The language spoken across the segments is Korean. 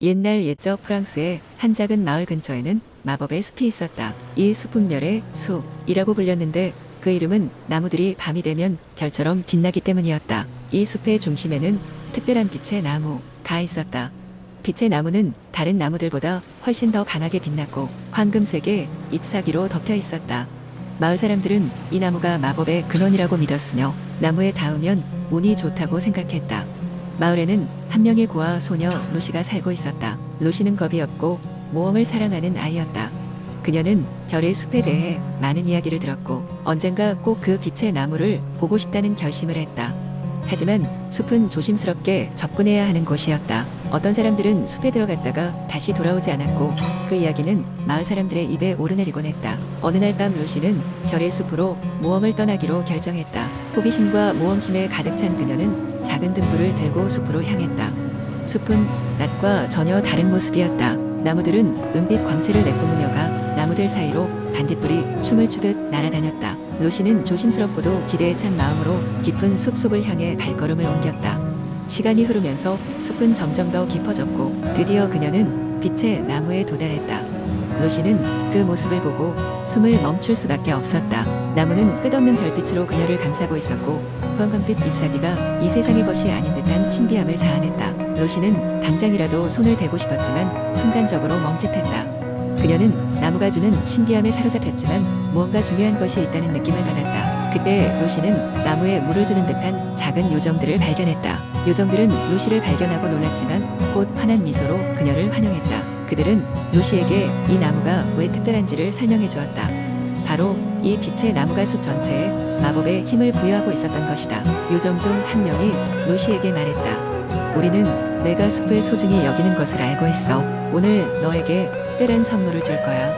옛날 옛적 프랑스의 한 작은 마을 근처에는 마법의 숲이 있었다. 이 숲은 별의 숲이라고 불렸는데 그 이름은 나무들이 밤이 되면 별처럼 빛나기 때문이었다. 이 숲의 중심에는 특별한 빛의 나무가 있었다. 빛의 나무는 다른 나무들보다 훨씬 더 강하게 빛났고 황금색의 잎사귀로 덮여 있었다. 마을 사람들은 이 나무가 마법의 근원이라고 믿었으며 나무에 닿으면 운이 좋다고 생각했다. 마을에는 한 명의 고아 소녀 루시가 살고 있었다. 루시는 겁이 없고 모험을 사랑하는 아이였다. 그녀는 별의 숲에 대해 많은 이야기를 들었고 언젠가 꼭 그 빛의 나무를 보고 싶다는 결심을 했다. 하지만 숲은 조심스럽게 접근해야 하는 곳이었다. 어떤 사람들은 숲에 들어갔다가 다시 돌아오지 않았고 그 이야기는 마을 사람들의 입에 오르내리곤 했다. 어느 날 밤 루시는 별의 숲으로 모험을 떠나기로 결정했다. 호기심과 모험심에 가득 찬 그녀는 작은 등불을 들고 숲으로 향했다. 숲은 낮과 전혀 다른 모습이었다. 나무들은 은빛 광채를 내뿜으며 가 나무들 사이로 반딧불이 춤을 추듯 날아다녔다. 루시는 조심스럽고도 기대에 찬 마음으로 깊은 숲속을 향해 발걸음을 옮겼다. 시간이 흐르면서 숲은 점점 더 깊어졌고 드디어 그녀는 빛의 나무에 도달했다. 루시는 그 모습을 보고 숨을 멈출 수밖에 없었다. 나무는 끝없는 별빛으로 그녀를 감싸고 있었고 황금빛 잎사귀가 이 세상의 것이 아닌 듯한 신비함을 자아냈다. 루시는 당장이라도 손을 대고 싶었지만 순간적으로 멈칫했다. 그녀는 나무가 주는 신비함에 사로잡혔지만 무언가 중요한 것이 있다는 느낌을 받았다. 그때 루시는 나무에 물을 주는 듯한 작은 요정들을 발견했다. 요정들은 루시를 발견하고 놀랐지만 곧 환한 미소로 그녀를 환영했다. 그들은 루시에게 이 나무가 왜 특별한지를 설명해 주었다. 바로 이 빛의 나무가 숲 전체에 마법의 힘을 부여하고 있었던 것이다. 요정 중 한 명이 루시에게 말했다. 우리는 내가 숲을 소중히 여기는 것을 알고 있어. 오늘 너에게 특별한 선물을 줄 거야.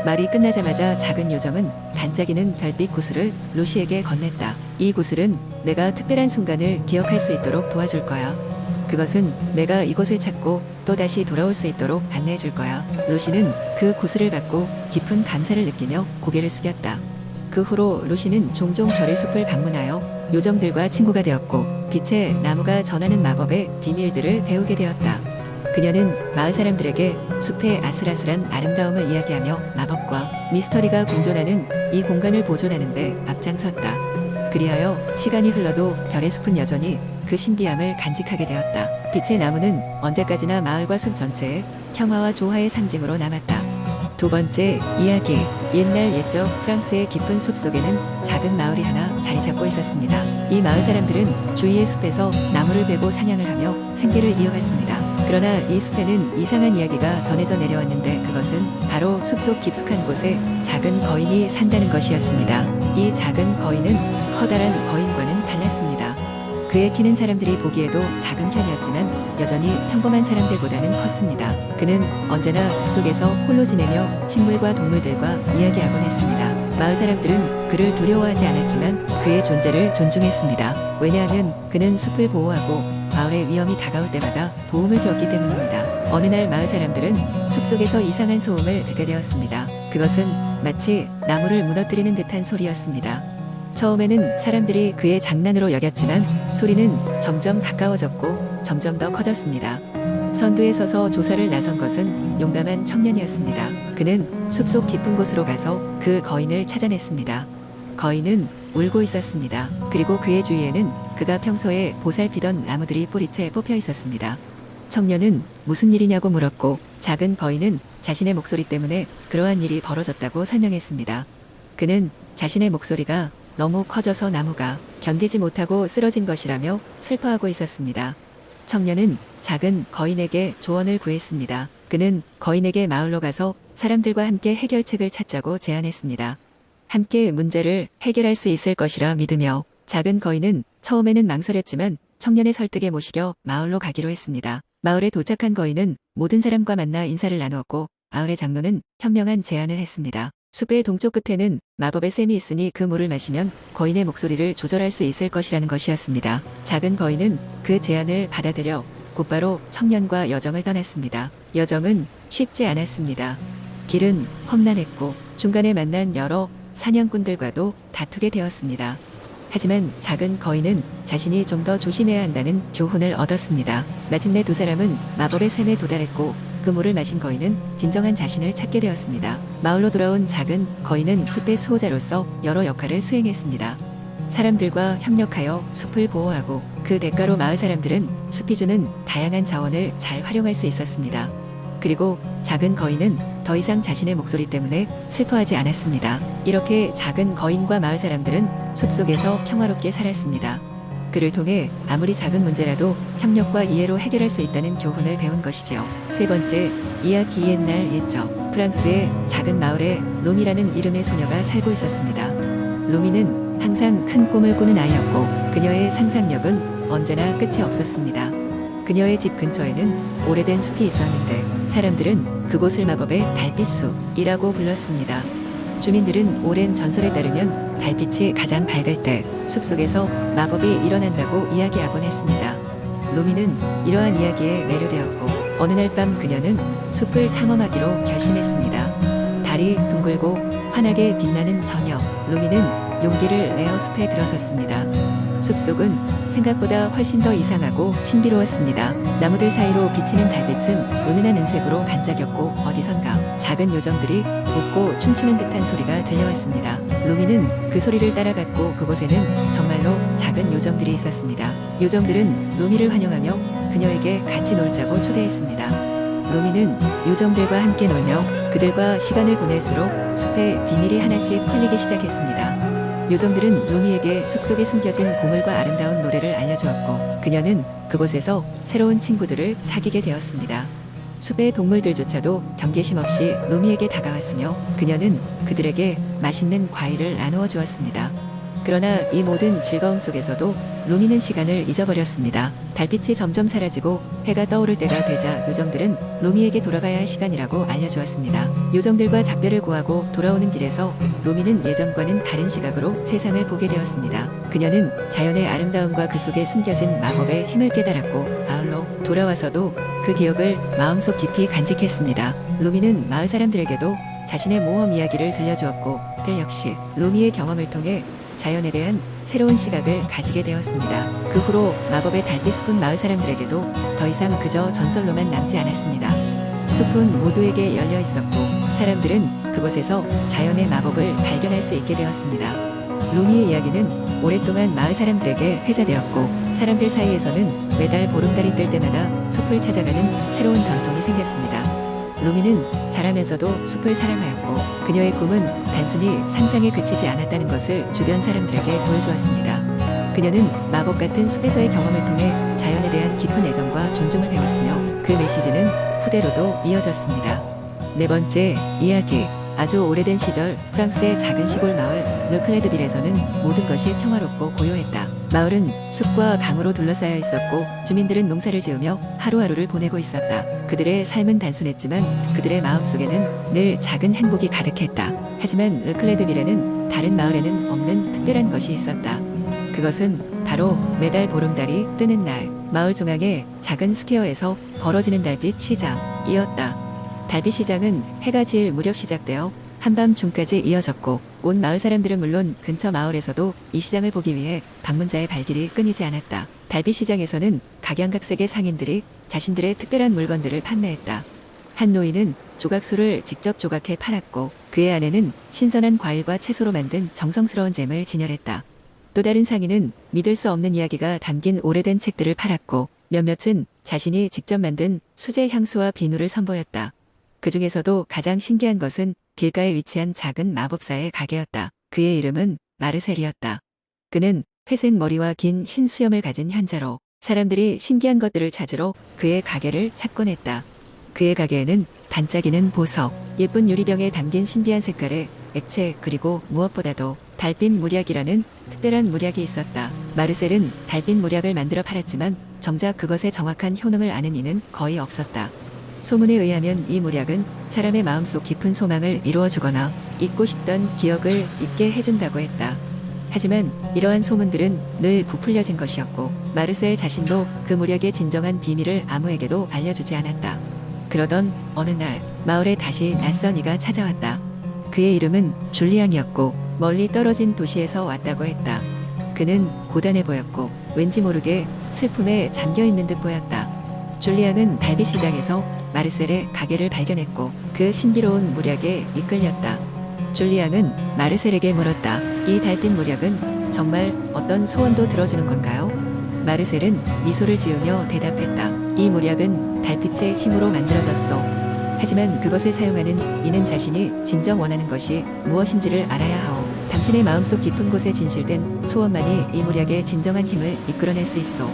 말이 끝나자마자 작은 요정은 반짝이는 별빛 구슬을 루시에게 건넸다. 이 구슬은 내가 특별한 순간을 기억할 수 있도록 도와줄 거야. 그것은 내가 이곳을 찾고 또다시 돌아올 수 있도록 안내해 줄 거야. 루시는 그 구슬을 받고 깊은 감사를 느끼며 고개를 숙였다. 그 후로 루시는 종종 별의 숲을 방문하여 요정들과 친구가 되었고 빛의 나무가 전하는 마법의 비밀들을 배우게 되었다. 그녀는 마을 사람들에게 숲의 아슬아슬한 아름다움을 이야기하며 마법과 미스터리가 공존하는 이 공간을 보존하는 데 앞장섰다. 그리하여 시간이 흘러도 별의 숲은 여전히 그 신비함을 간직하게 되었다. 빛의 나무는 언제까지나 마을과 숲 전체에 평화와 조화의 상징으로 남았다. 두 번째 이야기. 옛날 옛적 프랑스의 깊은 숲 속에는 작은 마을이 하나 자리 잡고 있었습니다. 이 마을 사람들은 주위의 숲에서 나무를 베고 사냥을 하며 생계를 이어갔습니다. 그러나 이 숲에는 이상한 이야기가 전해져 내려왔는데 그것은 바로 숲속 깊숙한 곳에 작은 거인이 산다는 것이었습니다. 이 작은 거인은 커다란 거인과는 달랐습니다. 그의 키는 사람들이 보기에도 작은 편이었지만 여전히 평범한 사람들보다는 컸습니다. 그는 언제나 숲속에서 홀로 지내며 식물과 동물들과 이야기하곤 했습니다. 마을 사람들은 그를 두려워하지 않았지만 그의 존재를 존중했습니다. 왜냐하면 그는 숲을 보호하고 마을의 위험이 다가올 때마다 도움을 주었기 때문입니다. 어느 날 마을 사람들은 숲속에서 이상한 소음을 듣게 되었습니다. 그것은 마치 나무를 무너뜨리는 듯한 소리였습니다. 처음에는 사람들이 그의 장난으로 여겼지만 소리는 점점 가까워졌고 점점 더 커졌습니다. 선두에 서서 조사를 나선 것은 용감한 청년이었습니다. 그는 숲속 깊은 곳으로 가서 그 거인을 찾아냈습니다. 거인은 울고 있었습니다. 그리고 그의 주위에는 그가 평소에 보살피던 나무들이 뿌리채 뽑혀 있었습니다. 청년은 무슨 일이냐고 물었고 작은 거인은 자신의 목소리 때문에 그러한 일이 벌어졌다고 설명했습니다. 그는 자신의 목소리가 너무 커져서 나무가 견디지 못하고 쓰러진 것이라며 슬퍼하고 있었습니다. 청년은 작은 거인에게 조언을 구했습니다. 그는 거인에게 마을로 가서 사람들과 함께 해결책을 찾자고 제안했습니다. 함께 문제를 해결할 수 있을 것이라 믿으며 작은 거인은 처음에는 망설였지만 청년의 설득에 모시겨 마을로 가기로 했습니다. 마을에 도착한 거인은 모든 사람과 만나 인사를 나누었고 마을의 장로는 현명한 제안을 했습니다. 숲의 동쪽 끝에는 마법의 샘이 있으니 그 물을 마시면 거인의 목소리를 조절할 수 있을 것이라는 것이었습니다. 작은 거인은 그 제안을 받아들여 곧바로 청년과 여정을 떠났습니다. 여정은 쉽지 않았습니다. 길은 험난했고 중간에 만난 여러 사냥꾼들과도 다투게 되었습니다. 하지만 작은 거인은 자신이 좀 더 조심해야 한다는 교훈을 얻었습니다. 마침내 두 사람은 마법의 샘에 도달했고 그 물을 마신 거인은 진정한 자신을 찾게 되었습니다. 마을로 돌아온 작은 거인은 숲의 수호자로서 여러 역할을 수행했습니다. 사람들과 협력하여 숲을 보호하고 그 대가로 마을 사람들은 숲이 주는 다양한 자원을 잘 활용할 수 있었습니다. 그리고 작은 거인은 더 이상 자신의 목소리 때문에 슬퍼하지 않았습니다. 이렇게 작은 거인과 마을 사람들은 숲속에서 평화롭게 살았습니다. 그를 통해 아무리 작은 문제라도 협력과 이해로 해결할 수 있다는 교훈을 배운 것이지요. 세 번째, 이야기 옛날 옛적 프랑스의 작은 마을에 루미라는 이름의 소녀가 살고 있었습니다. 루미는 항상 큰 꿈을 꾸는 아이였고 그녀의 상상력은 언제나 끝이 없었습니다. 그녀의 집 근처에는 오래된 숲이 있었는데 사람들은 그곳을 마법의 달빛숲이라고 불렀습니다. 주민들은 오랜 전설에 따르면 달빛이 가장 밝을 때 숲속에서 마법이 일어난다고 이야기하곤 했습니다. 루미는 이러한 이야기에 매료되었고 어느 날 밤 그녀는 숲을 탐험하기로 결심했습니다. 달이 둥글고 환하게 빛나는 저녁, 루미는 용기를 내어 숲에 들어섰습니다. 숲속은 생각보다 훨씬 더 이상하고 신비로웠습니다. 나무들 사이로 비치는 달빛은 은은한 은색으로 반짝였고 어디선가 작은 요정들이 웃고 춤추는 듯한 소리가 들려왔습니다. 루미는 그 소리를 따라갔고 그곳에는 정말로 작은 요정들이 있었습니다. 요정들은 루미를 환영하며 그녀에게 같이 놀자고 초대했습니다. 루미는 요정들과 함께 놀며 그들과 시간을 보낼수록 숲에 비밀이 하나씩 풀리기 시작했습니다. 요정들은 루미에게 숲속에 숨겨진 보물과 아름다운 노래를 알려주었고 그녀는 그곳에서 새로운 친구들을 사귀게 되었습니다. 숲의 동물들조차도 경계심 없이 루미에게 다가왔으며 그녀는 그들에게 맛있는 과일을 나누어 주었습니다. 그러나 이 모든 즐거움 속에서도 루미는 시간을 잊어버렸습니다. 달빛이 점점 사라지고 해가 떠오를 때가 되자 요정들은 루미에게 돌아가야 할 시간이라고 알려주었습니다. 요정들과 작별을 고하고 돌아오는 길에서 루미는 예전과는 다른 시각으로 세상을 보게 되었습니다. 그녀는 자연의 아름다움과 그 속에 숨겨진 마법의 힘을 깨달았고 마을로 돌아와서도 그 기억을 마음속 깊이 간직했습니다. 루미는 마을 사람들에게도 자신의 모험 이야기를 들려주었고 그들 역시 루미의 경험을 통해 자연에 대한 새로운 시각을 가지게 되었습니다. 그 후로 마법의 달빛숲은 마을 사람들에게도 더 이상 그저 전설로만 남지 않았습니다. 숲은 모두에게 열려 있었고 사람들은 그곳에서 자연의 마법을 발견할 수 있게 되었습니다. 루미의 이야기는 오랫동안 마을 사람들에게 회자되었고 사람들 사이에서는 매달 보름달이 뜰 때마다 숲을 찾아가는 새로운 전통이 생겼습니다. 루미는 자라면서도 숲을 사랑하였고 그녀의 꿈은 단순히 상상에 그치지 않았다는 것을 주변 사람들에게 보여주었습니다. 그녀는 마법 같은 숲에서의 경험을 통해 자연에 대한 깊은 애정과 존중을 배웠으며 그 메시지는 후대로도 이어졌습니다. 네 번째, 이야기. 아주 오래된 시절 프랑스의 작은 시골 마을 르클레드빌에서는 모든 것이 평화롭고 고요했다. 마을은 숲과 강으로 둘러싸여 있었고 주민들은 농사를 지으며 하루하루를 보내고 있었다. 그들의 삶은 단순했지만 그들의 마음속에는 늘 작은 행복이 가득했다. 하지만 르클레드빌에는 다른 마을에는 없는 특별한 것이 있었다. 그것은 바로 매달 보름달이 뜨는 날 마을 중앙의 작은 스퀘어에서 벌어지는 달빛 시장이었다. 달빛 시장은 해가 질 무렵 시작되어 한밤중까지 이어졌고 온 마을 사람들은 물론 근처 마을에서도 이 시장을 보기 위해 방문자의 발길이 끊이지 않았다. 달빛 시장에서는 각양각색의 상인들이 자신들의 특별한 물건들을 판매했다. 한 노인은 조각소를 직접 조각해 팔았고 그의 아내는 신선한 과일과 채소로 만든 정성스러운 잼을 진열했다. 또 다른 상인은 믿을 수 없는 이야기가 담긴 오래된 책들을 팔았고 몇몇은 자신이 직접 만든 수제 향수와 비누를 선보였다. 그 중에서도 가장 신기한 것은 길가에 위치한 작은 마법사의 가게였다. 그의 이름은 마르셀이었다. 그는 회색 머리와 긴 흰 수염을 가진 현자로 사람들이 신기한 것들을 찾으러 그의 가게를 찾곤 했다. 그의 가게에는 반짝이는 보석, 예쁜 유리병에 담긴 신비한 색깔의 액체 그리고 무엇보다도 달빛 물약이라는 특별한 물약이 있었다. 마르셀은 달빛 물약을 만들어 팔았지만 정작 그것의 정확한 효능을 아는 이는 거의 없었다. 소문에 의하면 이 물약은 사람의 마음속 깊은 소망을 이루어주거나 잊고 싶던 기억을 잊게 해준다고 했다. 하지만 이러한 소문들은 늘 부풀려진 것이었고 마르셀 자신도 그 물약의 진정한 비밀을 아무에게도 알려주지 않았다. 그러던 어느 날 마을에 다시 낯선 이가 찾아왔다. 그의 이름은 줄리앙이었고 멀리 떨어진 도시에서 왔다고 했다. 그는 고단해 보였고 왠지 모르게 슬픔에 잠겨 있는 듯 보였다. 줄리앙은 달빛 시장에서 마르셀의 가게를 발견했고 그 신비로운 무략에 이끌렸다. 줄리앙은 마르셀에게 물었다. 이 달빛 무략은 정말 어떤 소원도 들어주는 건가요? 마르셀은 미소를 지으며 대답했다. 이 무략은 달빛의 힘으로 만들어졌소. 하지만 그것을 사용하는 이는 자신이 진정 원하는 것이 무엇인지를 알아야 하오. 당신의 마음속 깊은 곳에 진실된 소원만이 이 무략의 진정한 힘을 이끌어낼 수 있어.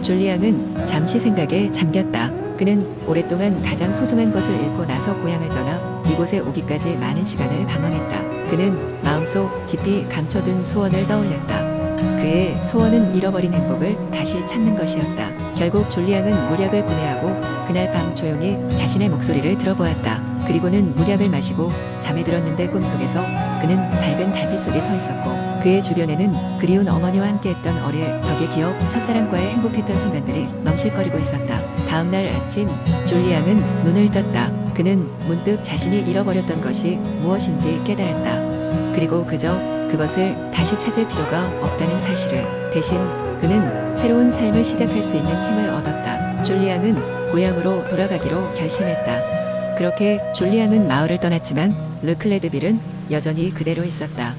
줄리앙은 잠시 생각에 잠겼다. 그는 오랫동안 가장 소중한 것을 잃고 나서 고향을 떠나 이곳에 오기까지 많은 시간을 방황했다. 그는 마음속 깊이 감춰둔 소원을 떠올렸다. 그의 소원은 잃어버린 행복을 다시 찾는 것이었다. 결국 줄리앙은 무략을 분해하고 그날 밤 조용히 자신의 목소리를 들어보았다. 그리고는 무략을 마시고 잠에 들었는데 꿈속에서 그는 밝은 달빛 속에 서 있었고 그의 주변에는 그리운 어머니와 함께했던 어릴 적의 기억, 첫사랑과의 행복했던 순간들이 넘실거리고 있었다. 다음날 아침 줄리앙은 눈을 떴다. 그는 문득 자신이 잃어버렸던 것이 무엇인지 깨달았다. 그리고 그저 그것을 다시 찾을 필요가 없다는 사실을. 대신 그는 새로운 삶을 시작할 수 있는 힘을 얻었다. 줄리앙은 고향으로 돌아가기로 결심했다. 그렇게 줄리앙은 마을을 떠났지만 르클레드빌은 여전히 그대로 있었다.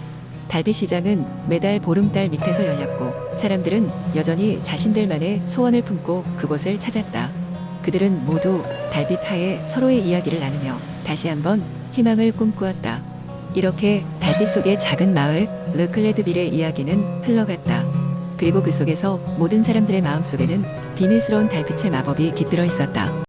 달빛 시장은 매달 보름달 밑에서 열렸고 사람들은 여전히 자신들만의 소원을 품고 그곳을 찾았다. 그들은 모두 달빛 하에 서로의 이야기를 나누며 다시 한번 희망을 꿈꾸었다. 이렇게 달빛 속의 작은 마을 르클레드빌의 이야기는 흘러갔다. 그리고 그 속에서 모든 사람들의 마음속에는 비밀스러운 달빛의 마법이 깃들어 있었다.